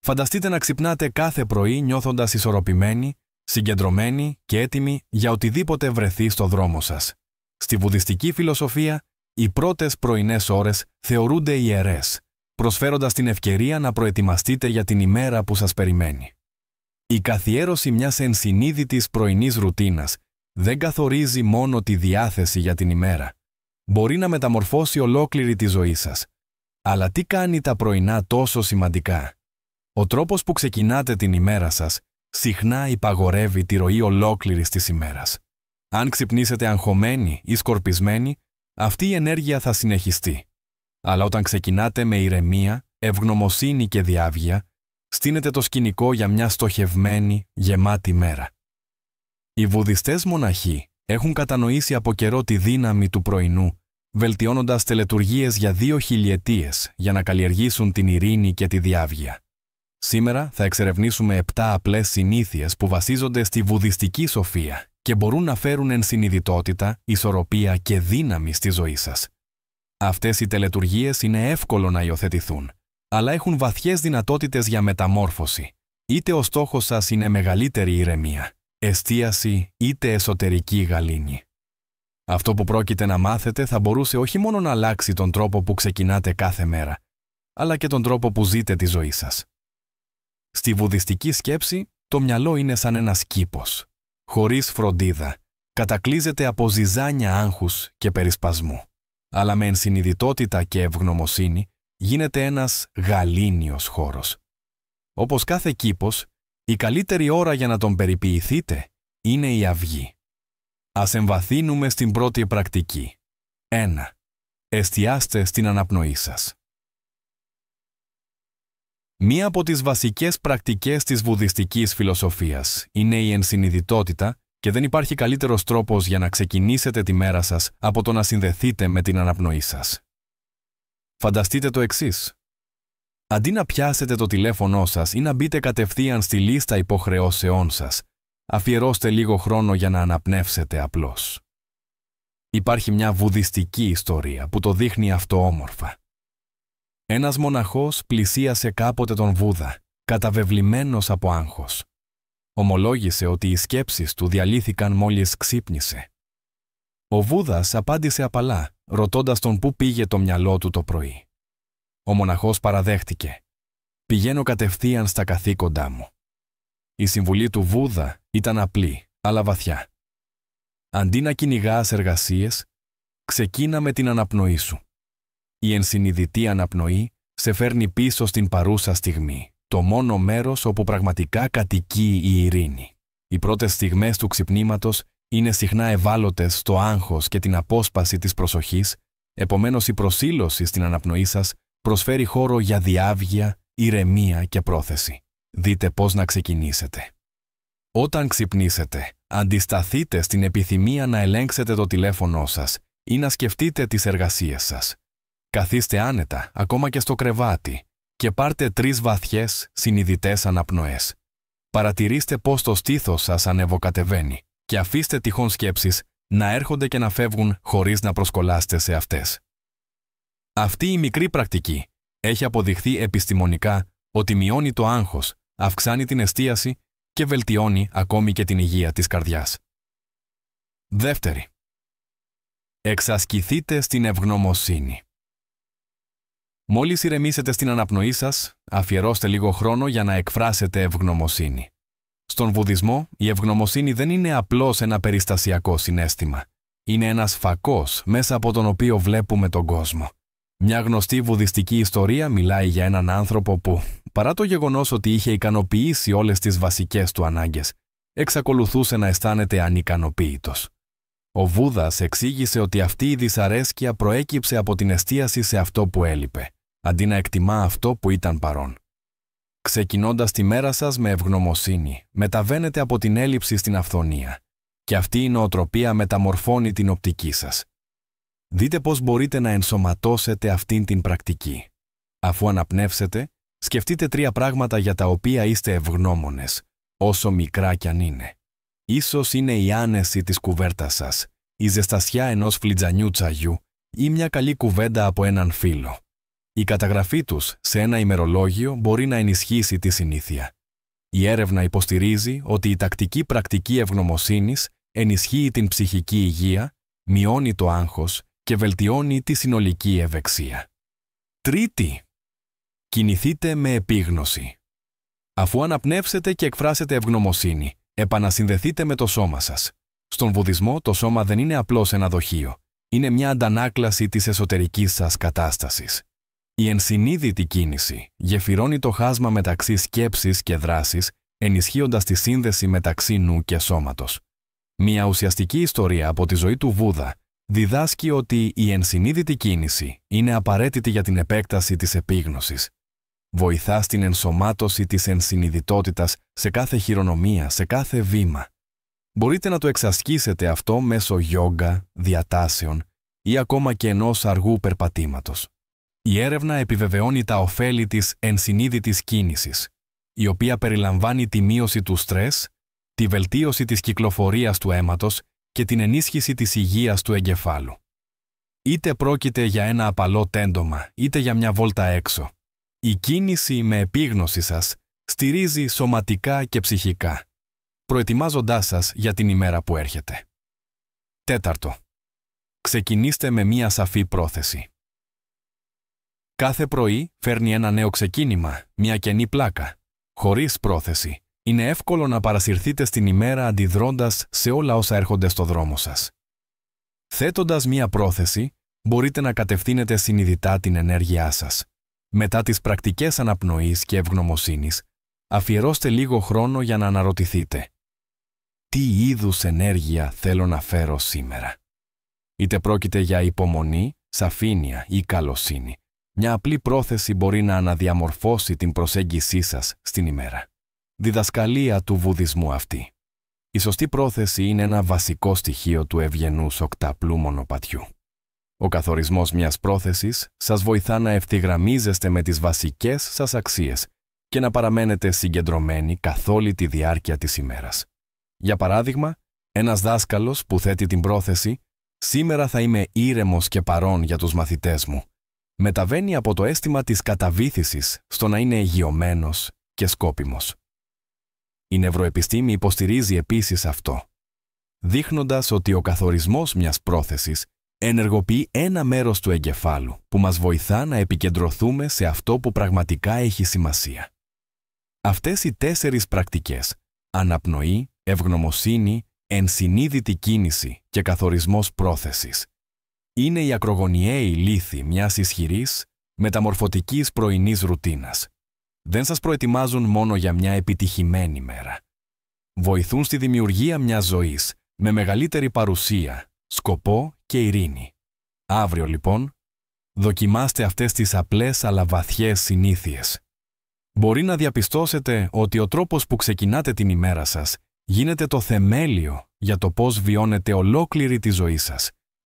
Φανταστείτε να ξυπνάτε κάθε πρωί νιώθοντας ισορροπημένοι, συγκεντρωμένοι και έτοιμοι για οτιδήποτε βρεθεί στο δρόμο σας. Στη βουδιστική φιλοσοφία, οι πρώτες πρωινές ώρες θεωρούνται ιερές, προσφέροντας την ευκαιρία να προετοιμαστείτε για την ημέρα που σας περιμένει. Η καθιέρωση μιας ενσυνείδητης πρωινής ρουτίνας δεν καθορίζει μόνο τη διάθεση για την ημέρα. Μπορεί να μεταμορφώσει ολόκληρη τη ζωή σας. Αλλά τι κάνει τα πρωινά τόσο σημαντικά? Ο τρόπος που ξεκινάτε την ημέρα σας συχνά υπαγορεύει τη ροή ολόκληρης της ημέρας. Αν ξυπνήσετε αγχωμένοι ή σκορπισμένοι, αυτή η ενέργεια θα συνεχιστεί. Αλλά όταν ξεκινάτε με ηρεμία, ευγνωμοσύνη και διάβγεια, στείνετε το σκηνικό για μια στοχευμένη, γεμάτη μέρα. Οι βουδιστές μοναχοί έχουν κατανοήσει από καιρό τη δύναμη του πρωινού, βελτιώνοντας τελετουργίες για 2 χιλιετίες για να καλλιεργήσουν την ειρήνη και τη διάβγεια. Σήμερα θα εξερευνήσουμε 7 απλές συνήθειες που βασίζονται στη βουδιστική σοφία και μπορούν να φέρουν ενσυνειδητότητα, ισορροπία και δύναμη στη ζωή σας. Αυτές οι τελετουργίες είναι εύκολο να υιοθετηθούν, αλλά έχουν βαθιές δυνατότητες για μεταμόρφωση, είτε ο στόχος σας είναι μεγαλύτερη ηρεμία, εστίαση είτε εσωτερική γαλήνη. Αυτό που πρόκειται να μάθετε θα μπορούσε όχι μόνο να αλλάξει τον τρόπο που ξεκινάτε κάθε μέρα, αλλά και τον τρόπο που ζείτε τη ζωή σας. Στη βουδιστική σκέψη, το μυαλό είναι σαν ένας κήπος. Χωρίς φροντίδα, κατακλείζεται από ζυζάνια άγχους και περισπασμού. Αλλά με ενσυνειδητότητα και ευγνωμοσύνη γίνεται ένας γαλήνιος χώρος. Όπως κάθε κήπος, η καλύτερη ώρα για να τον περιποιηθείτε είναι η αυγή. Ας εμβαθύνουμε στην πρώτη πρακτική. 1. Εστιάστε στην αναπνοή σας. Μία από τις βασικές πρακτικές της βουδιστικής φιλοσοφίας είναι η ενσυνειδητότητα και δεν υπάρχει καλύτερος τρόπος για να ξεκινήσετε τη μέρα σας από το να συνδεθείτε με την αναπνοή σας. Φανταστείτε το εξής. Αντί να πιάσετε το τηλέφωνό σας ή να μπείτε κατευθείαν στη λίστα υποχρεώσεών σας, αφιερώστε λίγο χρόνο για να αναπνεύσετε απλώς. Υπάρχει μια βουδιστική ιστορία που το δείχνει αυτό όμορφα. Ένας μοναχός πλησίασε κάποτε τον Βούδα, καταβεβλημένος από άγχος. Ομολόγησε ότι οι σκέψεις του διαλύθηκαν μόλις ξύπνησε. Ο Βούδας απάντησε απαλά, ρωτώντας τον πού πήγε το μυαλό του το πρωί. Ο μοναχός παραδέχτηκε «Πηγαίνω κατευθείαν στα καθήκοντά μου». Η συμβουλή του Βούδα ήταν απλή, αλλά βαθιά. Αντί να κυνηγάς εργασίες, ξεκίνα με την αναπνοή σου. Η ενσυνειδητή αναπνοή σε φέρνει πίσω στην παρούσα στιγμή, το μόνο μέρος όπου πραγματικά κατοικεί η ειρήνη. Οι πρώτες στιγμές του ξυπνήματος είναι συχνά ευάλωτες στο άγχος και την απόσπαση της προσοχής, επομένως η προσήλωση στην αναπνοή σας προσφέρει χώρο για διάβγεια, ηρεμία και πρόθεση. Δείτε πώς να ξεκινήσετε. Όταν ξυπνήσετε, αντισταθείτε στην επιθυμία να ελέγξετε το τηλέφωνό σας ή να σκεφτείτε τις εργασίες σας. Καθίστε άνετα, ακόμα και στο κρεβάτι, και πάρτε 3 βαθιές, συνειδητές αναπνοές. Παρατηρήστε πώς το στήθος σας ανεβοκατεβαίνει και αφήστε τυχόν σκέψεις να έρχονται και να φεύγουν χωρίς να προσκολάστε σε αυτές. Αυτή η μικρή πρακτική έχει αποδειχθεί επιστημονικά ότι μειώνει το άγχος, αυξάνει την εστίαση και βελτιώνει ακόμη και την υγεία της καρδιάς. Δεύτερη. Εξασκηθείτε στην ευγνωμοσύνη. Μόλις ηρεμήσετε στην αναπνοή σας, αφιερώστε λίγο χρόνο για να εκφράσετε ευγνωμοσύνη. Στον βουδισμό, η ευγνωμοσύνη δεν είναι απλώς ένα περιστασιακό συναίσθημα. Είναι ένας φακός μέσα από τον οποίο βλέπουμε τον κόσμο. Μια γνωστή βουδιστική ιστορία μιλάει για έναν άνθρωπο που, παρά το γεγονός ότι είχε ικανοποιήσει όλες τις βασικές του ανάγκες, εξακολουθούσε να αισθάνεται ανικανοποίητος. Ο Βούδας εξήγησε ότι αυτή η δυσαρέσκεια προέκυψε από την εστίαση σε αυτό που έλειπε, αντί να εκτιμά αυτό που ήταν παρόν. Ξεκινώντας τη μέρα σας με ευγνωμοσύνη, μεταβαίνετε από την έλλειψη στην αυθονία, και αυτή η νοοτροπία μεταμορφώνει την οπτική σας. Δείτε πώς μπορείτε να ενσωματώσετε αυτήν την πρακτική. Αφού αναπνεύσετε, σκεφτείτε 3 πράγματα για τα οποία είστε ευγνώμονες, όσο μικρά κι αν είναι. Ίσως είναι η άνεση της κουβέρτας σας, η ζεστασιά ενός φλιτζανιού τσαγιού ή μια καλή κουβέντα από έναν φίλο. Η καταγραφή τους σε ένα ημερολόγιο μπορεί να ενισχύσει τη συνήθεια. Η έρευνα υποστηρίζει ότι η τακτική πρακτική ευγνωμοσύνης ενισχύει την ψυχική υγεία, μειώνει το άγχος και βελτιώνει τη συνολική ευεξία. Τρίτη, κινηθείτε με επίγνωση. Αφού αναπνεύσετε και εκφράσετε ευγνωμοσύνη, επανασυνδεθείτε με το σώμα σας. Στον Βουδισμό το σώμα δεν είναι απλώς ένα δοχείο. Είναι μια αντανάκλαση της εσωτερικής σας κατάστασης. Η ενσυνείδητη κίνηση γεφυρώνει το χάσμα μεταξύ σκέψης και δράσης, ενισχύοντας τη σύνδεση μεταξύ νου και σώματος. Μια ουσιαστική ιστορία από τη ζωή του Βούδα διδάσκει ότι η ενσυνείδητη κίνηση είναι απαραίτητη για την επέκταση της επίγνωσης. Βοηθά στην ενσωμάτωση της ενσυνειδητότητας σε κάθε χειρονομία, σε κάθε βήμα. Μπορείτε να το εξασκήσετε αυτό μέσω γιόγκα, διατάσεων ή ακόμα και ενός αργού περπατήματος. Η έρευνα επιβεβαιώνει τα ωφέλη της ενσυνείδητης κίνησης, η οποία περιλαμβάνει τη μείωση του στρες, τη βελτίωση της κυκλοφορίας του αίματος και την ενίσχυση της υγείας του εγκεφάλου. Είτε πρόκειται για ένα απαλό τέντομα, είτε για μια βόλτα έξω. Η κίνηση με επίγνωση σας στηρίζει σωματικά και ψυχικά, προετοιμάζοντάς σας για την ημέρα που έρχεται. Τέταρτο. Ξεκινήστε με μία σαφή πρόθεση. Κάθε πρωί φέρνει ένα νέο ξεκίνημα, μια κενή πλάκα. Χωρίς πρόθεση, είναι εύκολο να παρασυρθείτε στην ημέρα αντιδρώντας σε όλα όσα έρχονται στο δρόμο σας. Θέτοντας μία πρόθεση, μπορείτε να κατευθύνετε συνειδητά την ενέργειά σας. Μετά τις πρακτικές αναπνοής και ευγνωμοσύνης, αφιερώστε λίγο χρόνο για να αναρωτηθείτε. Τι είδους ενέργεια θέλω να φέρω σήμερα? Είτε πρόκειται για υπομονή, σαφήνεια ή καλοσύνη, μια απλή πρόθεση μπορεί να αναδιαμορφώσει την προσέγγισή σας στην ημέρα. Διδασκαλία του Βουδισμού αυτή. Η σωστή πρόθεση είναι ένα βασικό στοιχείο του ευγενούς οκταπλού μονοπατιού. Ο καθορισμός μιας πρόθεσης σας βοηθά να ευθυγραμμίζεστε με τις βασικές σας αξίες και να παραμένετε συγκεντρωμένοι καθ' όλη τη διάρκεια της ημέρας. Για παράδειγμα, ένας δάσκαλος που θέτει την πρόθεση «Σήμερα θα είμαι ήρεμος και παρών για τους μαθητές μου», μεταβαίνει από το αίσθημα της καταβήθησης στο να είναι αιγειωμένος και σκόπιμος. Η νευροεπιστήμη υποστηρίζει επίσης αυτό, δείχνοντας ότι ο καθορισμός μιας πρόθεσης ενεργοποιεί ένα μέρος του εγκεφάλου που μας βοηθά να επικεντρωθούμε σε αυτό που πραγματικά έχει σημασία. Αυτές οι 4 πρακτικές, αναπνοή, ευγνωμοσύνη, ενσυνείδητη κίνηση και καθορισμός πρόθεσης, είναι οι ακρογωνιαίοι λίθοι μιας ισχυρής, μεταμορφωτικής πρωινής ρουτίνας. Δεν σας προετοιμάζουν μόνο για μια επιτυχημένη μέρα. Βοηθούν στη δημιουργία μιας ζωής με μεγαλύτερη παρουσία, σκοπό και ειρήνη. Αύριο, λοιπόν, δοκιμάστε αυτές τις απλές αλλά βαθιές συνήθειες. Μπορεί να διαπιστώσετε ότι ο τρόπος που ξεκινάτε την ημέρα σας γίνεται το θεμέλιο για το πώς βιώνετε ολόκληρη τη ζωή σας